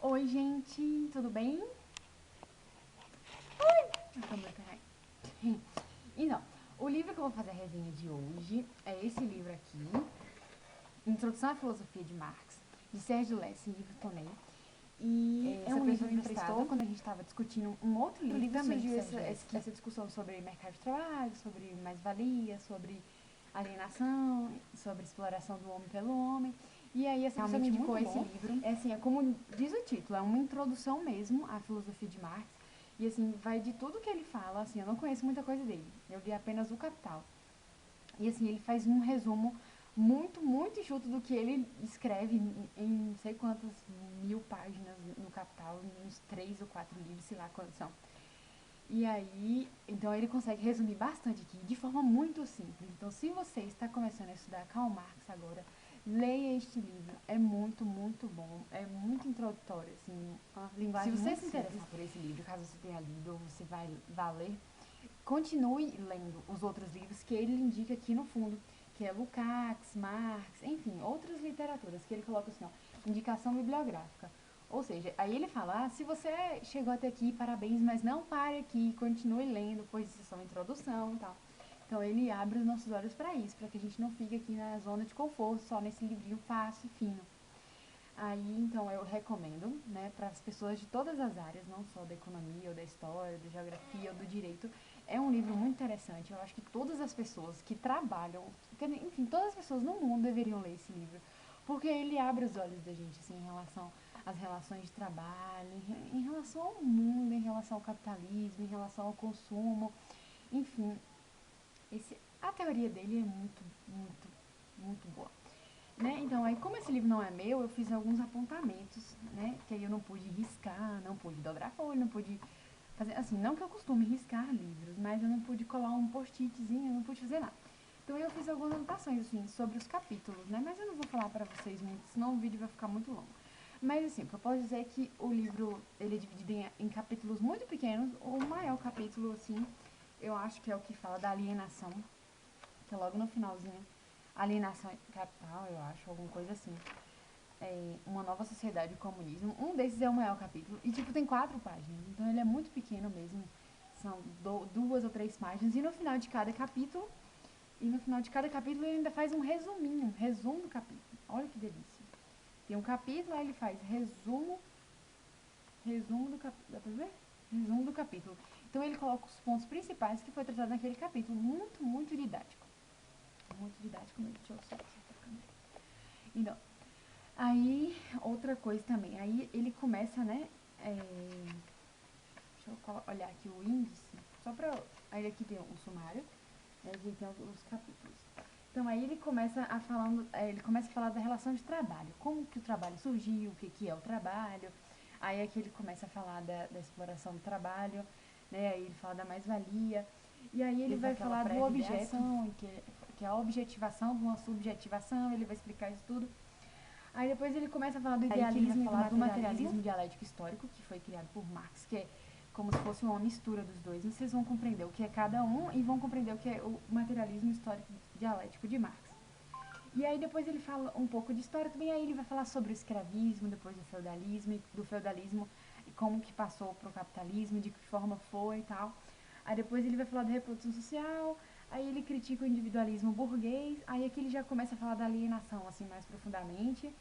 Oi, gente, tudo bem? A câmera cai. Então, o livro que eu vou fazer a resenha de hoje é esse livro aqui, Introdução à Filosofia de Marx, de Sérgio Lessing, livro Tonei. E é um livro emprestado quando a gente estava discutindo um outro livro também, surgiu essa discussão sobre mercado de trabalho, sobre mais-valia, sobre alienação, sobre exploração do homem pelo homem. E aí essa pessoa me indicou esse livro. É assim, é como diz o título, é uma introdução mesmo à filosofia de Marx. E assim, vai de tudo que ele fala, assim, eu não conheço muita coisa dele. Eu li apenas O Capital. E assim, ele faz um resumo muito enxuto do que ele escreve em não sei quantas mil páginas no Capital, uns 3 ou 4 livros, sei lá quantos são. E aí, então ele consegue resumir bastante aqui, de forma muito simples. Então, se você está começando a estudar Karl Marx agora, leia este livro. É muito bom. É muito introdutório, assim, uma linguagem. Se você se interessar por esse livro, caso você tenha lido ou você vá ler, continue lendo os outros livros que ele indica aqui no fundo, que é Lukács, Marx, enfim, outras literaturas que ele coloca assim, ó, indicação bibliográfica. Ou seja, aí ele fala, se você chegou até aqui, parabéns, mas não pare aqui, continue lendo, pois isso é só uma introdução e tal. Então ele abre os nossos olhos para isso, para que a gente não fique aqui na zona de conforto, só nesse livrinho fácil e fino. Aí, então, eu recomendo, né, para as pessoas de todas as áreas, não só da economia, ou da história, da geografia, ou do direito. É um livro muito interessante. Eu acho que todas as pessoas que trabalham, enfim, todas as pessoas no mundo deveriam ler esse livro, porque ele abre os olhos da gente, assim, em relação às relações de trabalho, em relação ao mundo, em relação ao capitalismo, em relação ao consumo, enfim. A teoria dele é muito boa. Né? Então, aí como esse livro não é meu, eu fiz alguns apontamentos, né? Que aí eu não pude riscar, não pude dobrar folha, não pude fazer, assim, não que eu costume riscar livros, mas eu não pude colar um post-itzinho, eu não pude fazer nada. Então eu fiz algumas anotações, assim, sobre os capítulos, né? Mas eu não vou falar pra vocês muito, senão o vídeo vai ficar muito longo. Mas, assim, o que eu posso dizer é que o livro, ele é dividido em capítulos muito pequenos. O maior capítulo, assim, eu acho que é o que fala da alienação, que é logo no finalzinho. Alienação capital, eu acho, alguma coisa assim. Uma nova sociedade e comunismo. Um desses é o maior capítulo. E, tipo, tem 4 páginas. Então, ele é muito pequeno mesmo. São 2 ou 3 páginas. E no final de cada capítulo, ele ainda faz um resuminho. Um resumo do capítulo. Olha que delícia. Tem um capítulo, aí ele faz resumo. Resumo do capítulo. Dá pra ver? Resumo do capítulo. Então, ele coloca os pontos principais que foi tratado naquele capítulo. Muito didático. Muito didático mesmo. Deixa eu só acertar a câmera. Então, aí, outra coisa também, aí ele começa, né, deixa eu olhar aqui o índice, só pra, aí aqui tem um sumário, né, aqui tem os capítulos. Então, aí ele começa a falar da relação de trabalho, como que o trabalho surgiu, o que que é o trabalho, aí aqui ele começa a falar da exploração do trabalho, né, aí ele fala da mais-valia, e aí ele vai falar do objeto, que é a objetivação de uma subjetivação, ele vai explicar isso tudo. Aí depois ele começa a falar do idealismo e do materialismo dialético histórico, que foi criado por Marx, que é como se fosse uma mistura dos dois. E vocês vão compreender o que é cada um e vão compreender o que é o materialismo histórico dialético de Marx. E aí depois ele fala um pouco de história também, aí ele vai falar sobre o escravismo, depois do feudalismo, e como que passou pro capitalismo, de que forma foi e tal. Aí depois ele vai falar da reprodução social, aí ele critica o individualismo burguês, aí aqui ele já começa a falar da alienação, assim, mais profundamente,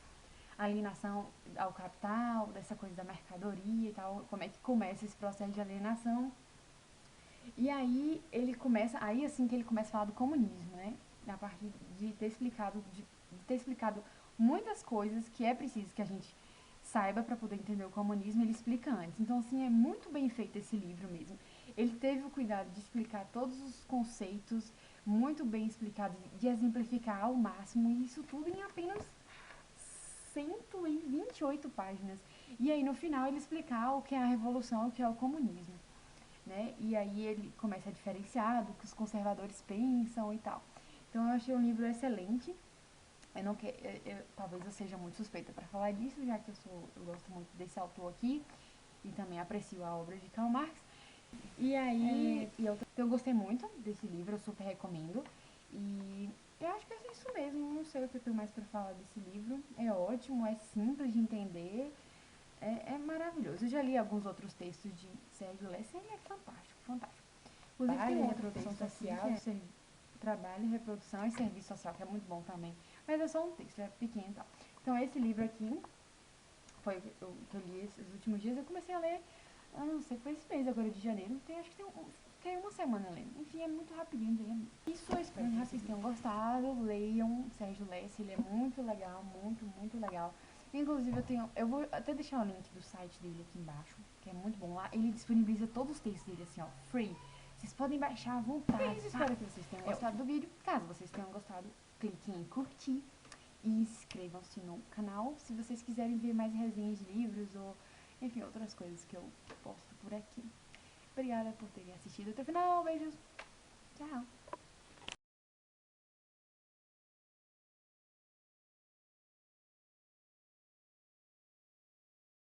a alienação ao capital, dessa coisa da mercadoria e tal, como é que começa esse processo de alienação. E aí ele começa, aí assim que ele começa a falar do comunismo, né? A partir de ter explicado muitas coisas que é preciso que a gente saiba para poder entender o comunismo, ele explica antes. Então, assim, é muito bem feito esse livro mesmo. Ele teve o cuidado de explicar todos os conceitos, muito bem explicado, de exemplificar ao máximo, e isso tudo em apenas 128 páginas. E aí, no final, ele explicar o que é a revolução e o que é o comunismo. Né? E aí ele começa a diferenciar do que os conservadores pensam e tal. Então eu achei um livro excelente. Talvez eu seja muito suspeita para falar disso, já que eu gosto muito desse autor aqui e também aprecio a obra de Karl Marx. E aí, então eu gostei muito desse livro, eu super recomendo. E eu acho que é isso mesmo, não sei o que eu tenho mais para falar desse livro. É ótimo, é simples de entender. é maravilhoso. Eu já li alguns outros textos de Sérgio Lessa e ele é fantástico, fantástico. Inclusive tem outro texto social, trabalho, reprodução e serviço social, que é muito bom também. Mas é só um texto, é pequeno e tal. Então esse livro aqui foi o que eu li esses últimos dias. Eu comecei a ler, eu não sei, foi esse mês agora de janeiro. Acho que tem uma semana lendo. Enfim, é muito rapidinho de ler. Isso, eu espero que vocês tenham gostado. Leiam Sérgio Lessa, ele é muito legal, muito, muito legal. Inclusive eu vou até deixar o link do site dele aqui embaixo, que é muito bom lá. Ele disponibiliza todos os textos dele assim, ó, free. Vocês podem baixar à vontade. Espero que vocês tenham gostado do vídeo. Caso vocês tenham gostado, cliquem em curtir e inscrevam-se no canal se vocês quiserem ver mais resenhas de livros ou, enfim, outras coisas que eu posto por aqui. Obrigada por terem assistido até o final. Beijos. Tchau.